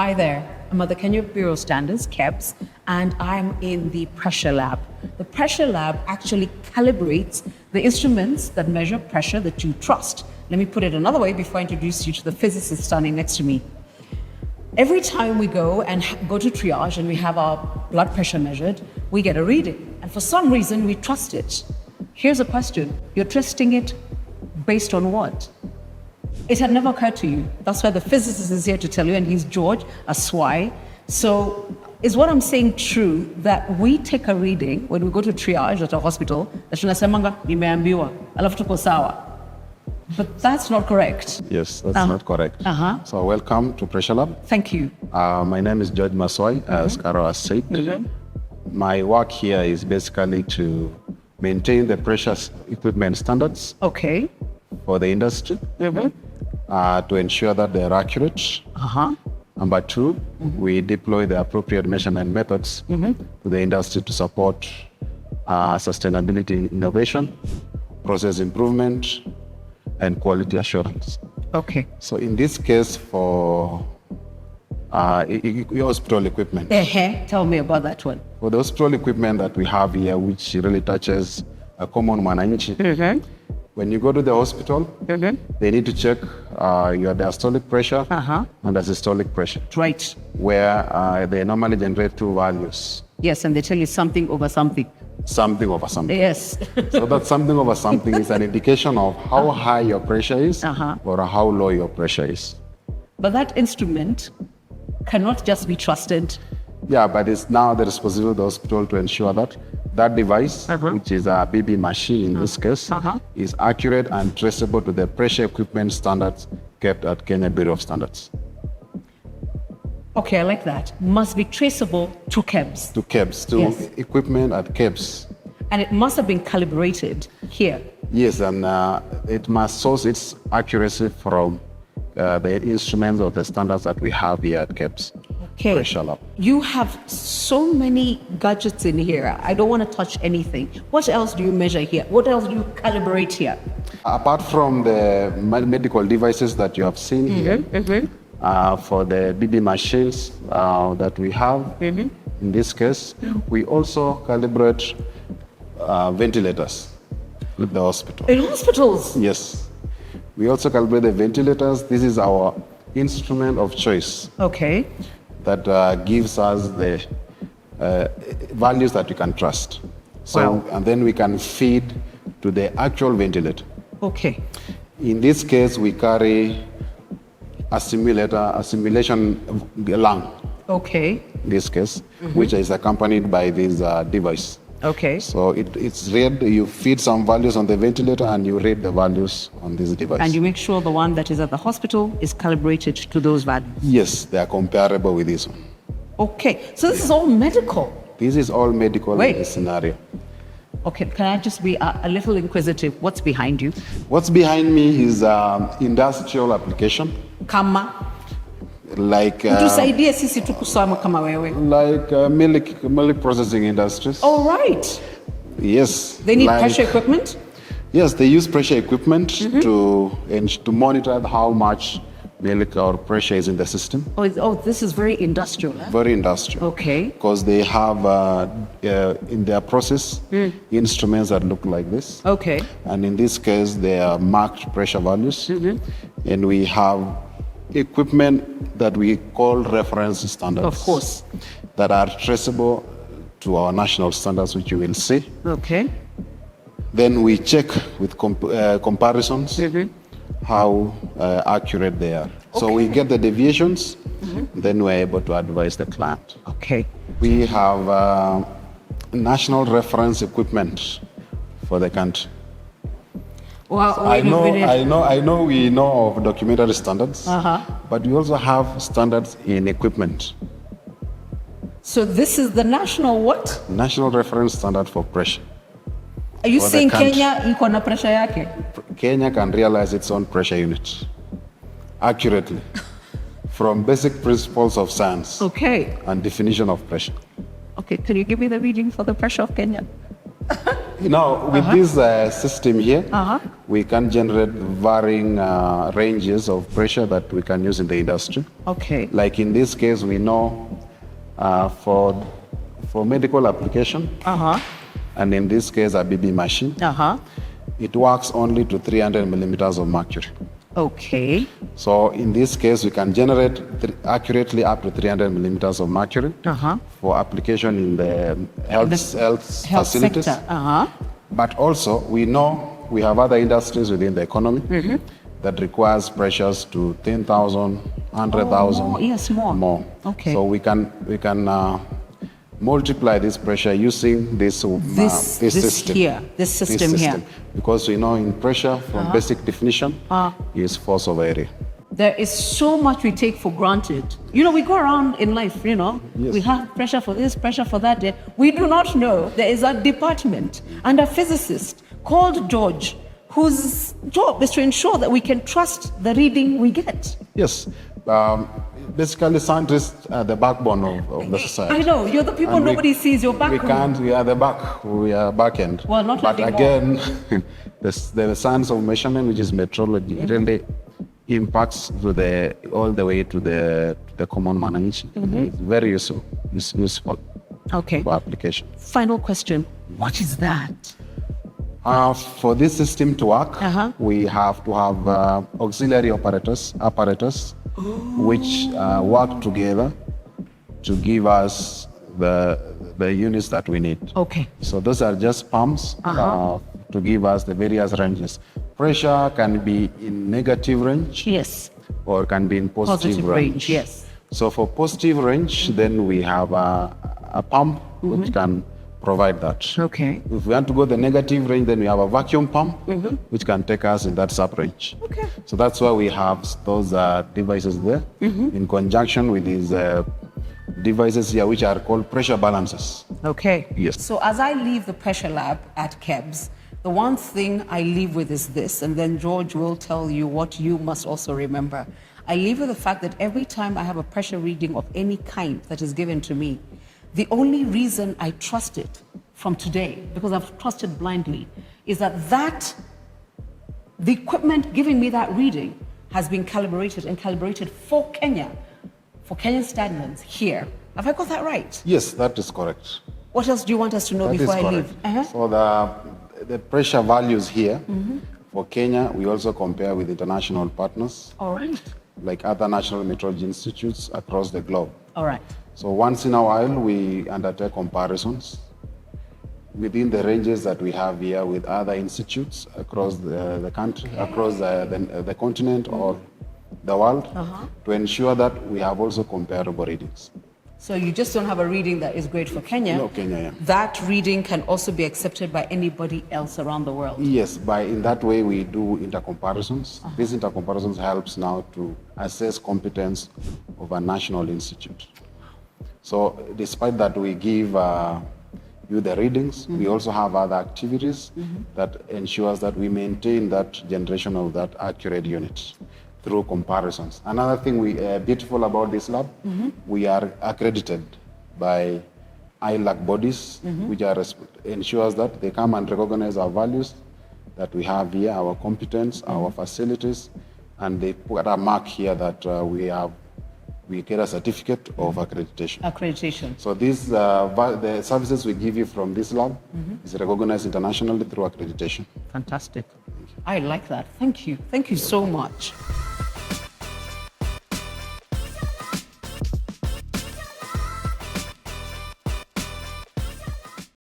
Hi there. I'm at the Kenya Bureau of Standards, Kebs, and I'm in the pressure lab. The pressure lab actually calibrates the instruments that measure pressure that you trust. Let me put it another way before I introduce you to the physicist standing next to me. Every time we go to triage and we have our blood pressure measured, we get a reading. And for some reason, we trust it. Here's a question. You're trusting it based on what? It had never occurred to you. That's why the physicist is here to tell you, and he's George Maswai. So is what I'm saying true, that we take a reading when we go to triage at a hospital, tunasemanga nimeambiwa, alafu tuko sawa. But that's not correct. Yes, that's not correct. So welcome to Pressure Lab. Thank you. My name is George Maswai, as Caro has said. My work here is basically to maintain the pressure equipment standards for the industry, to ensure that they're accurate. Number two, we deploy the appropriate measurement methods to the industry to support sustainability innovation, process improvement, and quality assurance. So in this case, for your hospital equipment. Tell me about that one. For the hospital equipment that we have here, which really touches a common mwananchi, when you go to the hospital, they need to check your diastolic pressure and the systolic pressure. Right. Where they normally generate two values. Yes, and they tell you something over something. Something over something. Yes. So that something over something is an indication of how high your pressure is or how low your pressure is. But that instrument cannot just be trusted. Yeah, but it's now the responsibility of the hospital to ensure that that device, which is a BB machine in this case, is accurate and traceable to the pressure equipment standards kept at Kenya Bureau of Standards. Okay, I like that. Must be traceable to Kebs. To Kebs, to equipment at Kebs. And it must have been calibrated here. Yes, and it must source its accuracy from the instruments or the standards that we have here at Kebs. Pressure Lab. You have so many gadgets in here. I don't want to touch anything. What else do you measure here? What else do you calibrate here? Apart from the medical devices that you have seen here, for the BB machines that we have, in this case, we also calibrate ventilators with the hospital. In hospitals? Yes. We also calibrate the ventilators. This is our instrument of choice. That gives us the values that we can trust. So, and then we can feed to the actual ventilator. In this case, we carry a simulation lung. In this case, which is accompanied by this device. So it's read, you feed some values on the ventilator and you read the values on this device. And you make sure the one that is at the hospital is calibrated to those values? Yes, they are comparable with this one. So this is all medical? This is all medical in this scenario. Can I just be a little inquisitive? What's behind you? What's behind me is industrial application. Like milk processing industries. Right. Yes. They need pressure equipment? Yes, they use pressure equipment to monitor how much milk or pressure is in the system. This is very industrial. Very industrial. Because they have in their process instruments that look like this. And in this case, they are marked pressure values. And we have equipment that we call reference standards. Of course. That are traceable to our national standards, which you will see. Then we check with comparisons how accurate they are. So we get the deviations, then we're able to advise the client. We have national reference equipment for the country. I know we know of documentary standards, but we also have standards in equipment. So this is the national what? National reference standard for pressure. Are you saying Kenya iko na pressure yake? Kenya can realize its own pressure unit accurately from basic principles of science and definition of pressure. Can you give me the reading for the pressure of Kenya? With this system here, we can generate varying ranges of pressure that we can use in the industry. Okay. Like in this case, we know for medical application, and in this case, a BB machine, it works only to 300 millimeters of mercury. Okay. So in this case, we can generate accurately up to 300 millimeters of mercury for application in the health facilities. Sector. But also, we know we have other industries within the economy that requires pressures to 10,000, 100,000. Yes, more. Okay. So we can multiply this pressure using this system. This system here. Because we know in pressure, from basic definition, is force over area. There is so much we take for granted. We go around in life, Yes. we have pressure for this, pressure for that. We do not know there is a department and a physicist called George, whose job is to ensure that we can trust the reading we get. Yes. Basically, scientists are the backbone of the society. I know, you're the people and nobody sees your back. We are the back, we are back end. Well, not but anymore. Again, the science of measurement, which is metrology, really impacts all the way to the common man. It's very useful. It's useful for application. Final question, what is that? For this system to work, we have to have auxiliary apparatus, which work together to give us the units that we need. Okay. So those are just pumps to give us the various ranges. Pressure can be in negative range. Yes. Or can be in positive range. Yes. So for positive range, then we have a pump which can provide that. Okay. If we want to go the negative range, then we have a vacuum pump which can take us in that sub-range. Okay. So that's why we have those devices there in conjunction with these devices here which are called pressure balancers. Okay. Yes. So as I leave the pressure lab at Kebs, the one thing I leave with is this, and then George will tell you what you must also remember. I leave with the fact that every time I have a pressure reading of any kind that is given to me, the only reason I trust it from today, because I've trusted blindly, is that the equipment giving me that reading has been calibrated for Kenya, for Kenyan standards here. Have I got that right? Yes, that is correct. What else do you want us to know That before is I correct. leave? So the pressure values here for Kenya, we also compare with international partners. All right. Like other national metrology institutes across the globe. All right. So once in a while, we undertake comparisons within the ranges that we have here with other institutes across the country, across the continent or the world, to ensure that we have also comparable readings. So you just don't have a reading that is great for Kenya. No, Kenya, yeah. That reading can also be accepted by anybody else around the world. Yes, in that way we do intercomparisons. These intercomparisons helps now to assess competence of a national institute. So despite that we give you the readings, we also have other activities that ensures that we maintain that generation of that accurate unit through comparisons. Another thing beautiful about this lab, we are accredited by ILAC bodies, which ensures that they come and recognize our values that we have here, our competence, our facilities, and they put a mark here that we get a certificate of accreditation. Accreditation. So the services we give you from this lab is recognized internationally through accreditation. Fantastic. I like that. Thank you. Thank you so much.